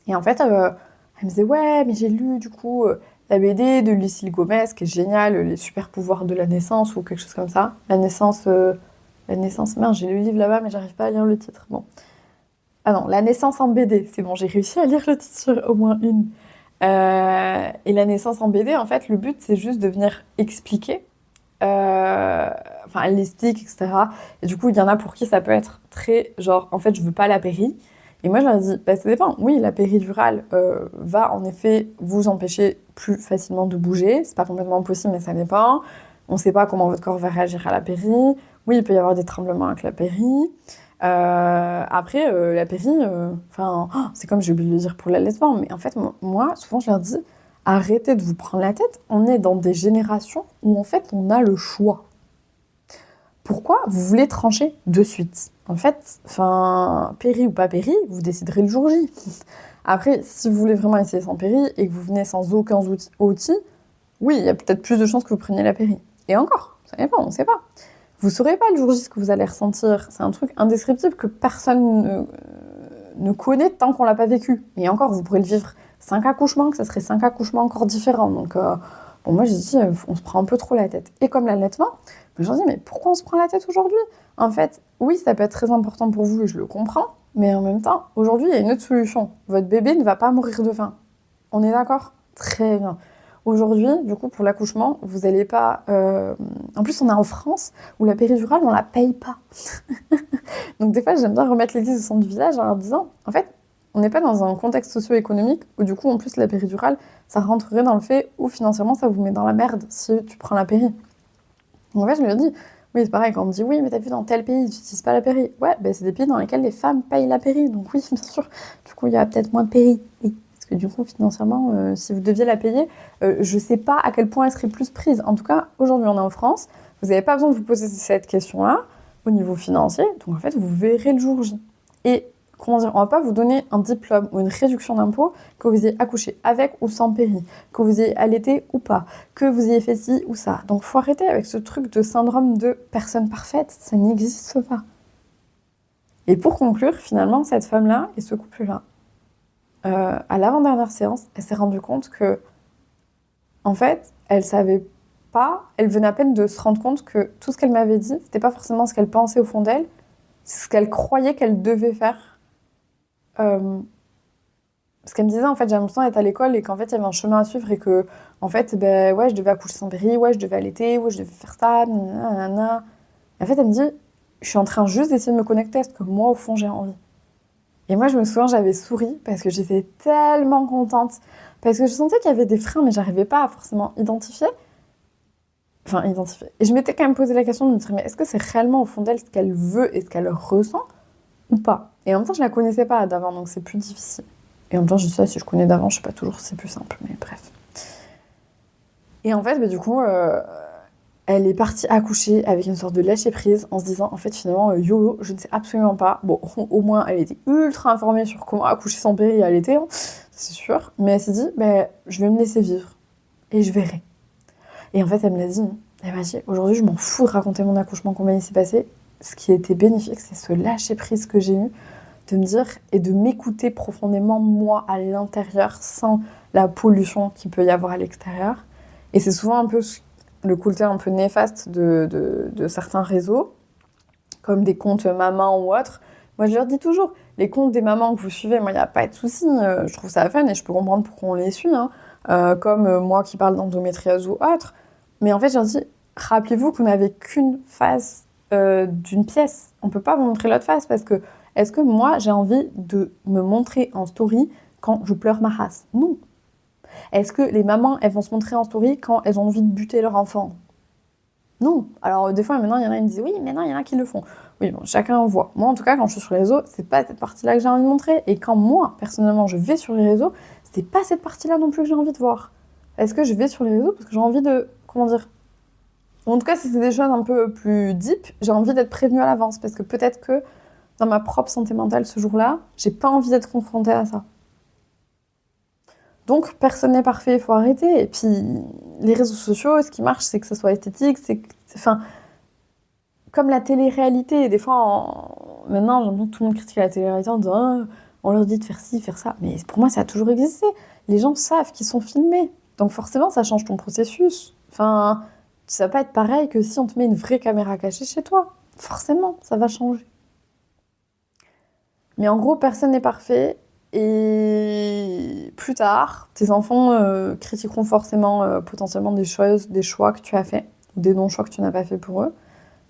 Et en fait, elle me disait, ouais, mais j'ai lu, du coup, la BD de Lucille Gomez, qui est géniale, Les super pouvoirs de la naissance, ou quelque chose comme ça. La naissance, merde, j'ai le livre là-bas, mais j'arrive pas à lire le titre. Bon. Ah non, La naissance en BD, c'est bon, j'ai réussi à lire le titre sur au moins une. Et la naissance en BD, en fait, le but, c'est juste de venir expliquer. Enfin, elle l'explique, etc. Et du coup, il y en a pour qui ça peut être très genre, en fait, je veux pas la péri. Et moi, je leur dis, bah, ça dépend. Oui, la péridurale va en effet vous empêcher plus facilement de bouger. C'est pas complètement impossible, mais ça dépend. On sait pas comment votre corps va réagir à la péri. Oui, il peut y avoir des tremblements avec la péri. Après, la péri, c'est comme j'ai oublié de le dire pour l'allaitement, mais en fait, moi, souvent, je leur dis, arrêtez de vous prendre la tête. On est dans des générations où, en fait, on a le choix. Pourquoi vous voulez trancher de suite? En fait, péri ou pas péri, vous déciderez le jour J. Après, si vous voulez vraiment essayer sans péri et que vous venez sans aucun outil, oui, il y a peut-être plus de chances que vous preniez la péri. Et encore, ça dépend, on ne sait pas. Vous ne saurez pas le jour J ce que vous allez ressentir. C'est un truc indescriptible que personne ne connaît tant qu'on l'a pas vécu. Et encore, vous pourrez le vivre 5 accouchements, que ça serait 5 accouchements encore différents. Donc, bon, moi, j'ai dit, on se prend un peu trop la tête. Et comme l'allaitement, je leur dis, mais pourquoi on se prend la tête aujourd'hui? En fait, oui, ça peut être très important pour vous et je le comprends, mais en même temps, aujourd'hui, il y a une autre solution. Votre bébé ne va pas mourir de faim. On est d'accord? Très bien. Aujourd'hui, du coup, pour l'accouchement, vous n'allez pas... En plus, on est en France, où la péridurale, on la paye pas. Donc des fois, j'aime bien remettre l'église au centre du village en leur disant, en fait, on n'est pas dans un contexte socio-économique où du coup, en plus, la péridurale, ça rentrerait dans le fait où financièrement, ça vous met dans la merde si tu prends la péri. Donc en fait, je me dis, oui, c'est pareil, quand on me dit, oui, mais t'as vu dans tel pays, ils n'utilisent pas la péri. Ouais, ben c'est des pays dans lesquels les femmes payent la péri. Donc oui, bien sûr, du coup, il y a peut-être moins de péri. Oui. Parce que du coup, financièrement, si vous deviez la payer, je sais pas à quel point elle serait plus prise. En tout cas, aujourd'hui, on est en France. Vous n'avez pas besoin de vous poser cette question-là au niveau financier. Donc en fait, vous verrez le jour J. Et comment dire, on va pas vous donner un diplôme ou une réduction d'impôt que vous ayez accouché avec ou sans péri, que vous ayez allaité ou pas, que vous ayez fait ci ou ça. Donc faut arrêter avec ce truc de syndrome de personne parfaite, ça n'existe pas. Et pour conclure, finalement, cette femme-là et ce couple-là, à l'avant-dernière séance, elle s'est rendue compte que, en fait, elle savait pas, elle venait à peine de se rendre compte que tout ce qu'elle m'avait dit, c'était pas forcément ce qu'elle pensait au fond d'elle, c'est ce qu'elle croyait qu'elle devait faire. Parce qu'elle me disait, en fait, j'ai l'impression d'être à l'école et qu'en fait, il y avait un chemin à suivre et que, en fait, ben, ouais, je devais accoucher sans péri, ouais, je devais allaiter, ouais, je devais faire ça, nanana. Et en fait, elle me dit, je suis en train juste d'essayer de me connecter à ce que moi, au fond, j'ai envie. Et moi, je me souviens, j'avais souri parce que j'étais tellement contente. Parce que je sentais qu'il y avait des freins, mais j'arrivais pas à forcément identifier. Et je m'étais quand même posé la question de me dire, mais est-ce que c'est réellement au fond d'elle ce qu'elle veut et ce qu'elle ressent ou pas? Et en même temps, je la connaissais pas d'avant, donc c'est plus difficile. Et en même temps, je dis ça, si je connais d'avant, je sais pas toujours si c'est plus simple, mais bref. Et en fait, du coup, elle est partie accoucher avec une sorte de lâcher-prise en se disant, en fait, finalement, YOLO, je ne sais absolument pas. Bon, au moins, elle était ultra informée sur comment accoucher sans péri et allaiter, hein, c'est sûr. Mais elle s'est dit, je vais me laisser vivre et je verrai. Et en fait, elle me l'a dit. Elle m'a dit, aujourd'hui, je m'en fous de raconter mon accouchement, combien il s'est passé. Ce qui était bénéfique, c'est ce lâcher-prise que j'ai eu, de me dire et de m'écouter profondément, moi, à l'intérieur, sans la pollution qu'il peut y avoir à l'extérieur. Et c'est souvent un peu le côté un peu néfaste de certains réseaux, comme des comptes mamans ou autres. Moi, je leur dis toujours, les comptes des mamans que vous suivez, moi, il n'y a pas de souci. Je trouve ça fun et je peux comprendre pourquoi on les suit. Hein. Comme moi qui parle d'endométriose ou autre. Mais en fait, je leur dis, rappelez-vous qu'on n'avait qu'une face d'une pièce. On ne peut pas vous montrer l'autre face parce que est-ce que moi, j'ai envie de me montrer en story quand je pleure ma race? Non. Est-ce que les mamans, elles vont se montrer en story quand elles ont envie de buter leur enfant? Non. Alors, des fois, maintenant, il y en a qui me disent, oui, mais non, il y en a qui le font. Oui, bon, chacun voit. Moi, en tout cas, quand je suis sur les réseaux, c'est pas cette partie-là que j'ai envie de montrer. Et quand moi, personnellement, je vais sur les réseaux, c'est pas cette partie-là non plus que j'ai envie de voir. est-ce que je vais sur les réseaux parce que j'ai envie de... Comment dire? En tout cas, si c'est des choses un peu plus deep, j'ai envie d'être prévenue à l'avance parce que peut-être que dans ma propre santé mentale ce jour-là, j'ai pas envie d'être confrontée à ça. Donc, personne n'est parfait, il faut arrêter. Et puis, les réseaux sociaux, ce qui marche, c'est que ça soit esthétique, enfin, comme la télé-réalité. Des fois, maintenant, j'entends que tout le monde critique la télé-réalité en disant on leur dit de faire ci, faire ça. Mais pour moi, ça a toujours existé. Les gens savent qu'ils sont filmés. Donc, forcément, ça change ton processus. Enfin, ça va pas être pareil que si on te met une vraie caméra cachée chez toi. Forcément, ça va changer. Mais en gros, personne n'est parfait. Et plus tard, tes enfants critiqueront forcément potentiellement des choses, des choix que tu as fait, ou des non-choix que tu n'as pas fait pour eux.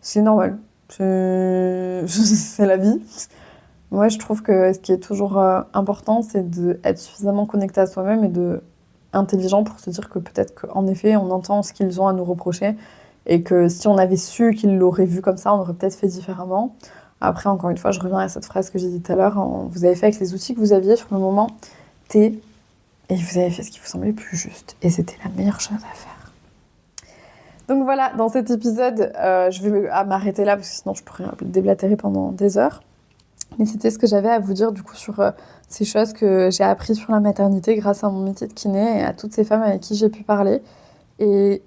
C'est normal. C'est la vie. Moi, je trouve que ce qui est toujours important, c'est d'être suffisamment connecté à soi-même et intelligent pour se dire que peut-être qu'en effet, on entend ce qu'ils ont à nous reprocher et que si on avait su qu'ils l'auraient vu comme ça, on aurait peut-être fait différemment. Après, encore une fois, je reviens à cette phrase que j'ai dit tout à l'heure. Vous avez fait avec les outils que vous aviez sur le moment T et vous avez fait ce qui vous semblait plus juste. Et c'était la meilleure chose à faire. Donc voilà, dans cet épisode, je vais m'arrêter là parce que sinon je pourrais déblatérer pendant des heures. Mais c'était ce que j'avais à vous dire du coup sur ces choses que j'ai appris sur la maternité grâce à mon métier de kiné et à toutes ces femmes avec qui j'ai pu parler. Et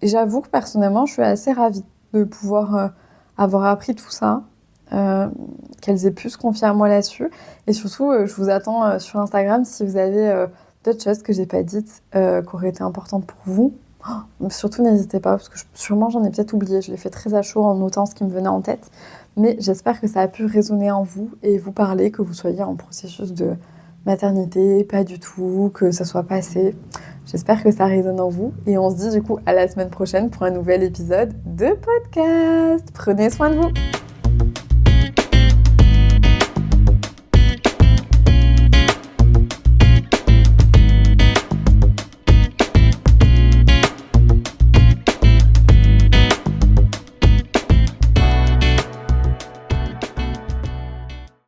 j'avoue que personnellement, je suis assez ravie de pouvoir avoir appris tout ça. Qu'elles aient pu se confier à moi là-dessus. Et surtout, je vous attends sur Instagram si vous avez d'autres choses que j'ai pas dites qui auraient été importantes pour vous. Surtout, n'hésitez pas, parce que sûrement j'en ai peut-être oublié. Je l'ai fait très à chaud en notant ce qui me venait en tête. Mais j'espère que ça a pu résonner en vous et vous parler, que vous soyez en processus de maternité, pas du tout, que ça soit passé. J'espère que ça résonne en vous. Et on se dit du coup à la semaine prochaine pour un nouvel épisode de podcast. Prenez soin de vous.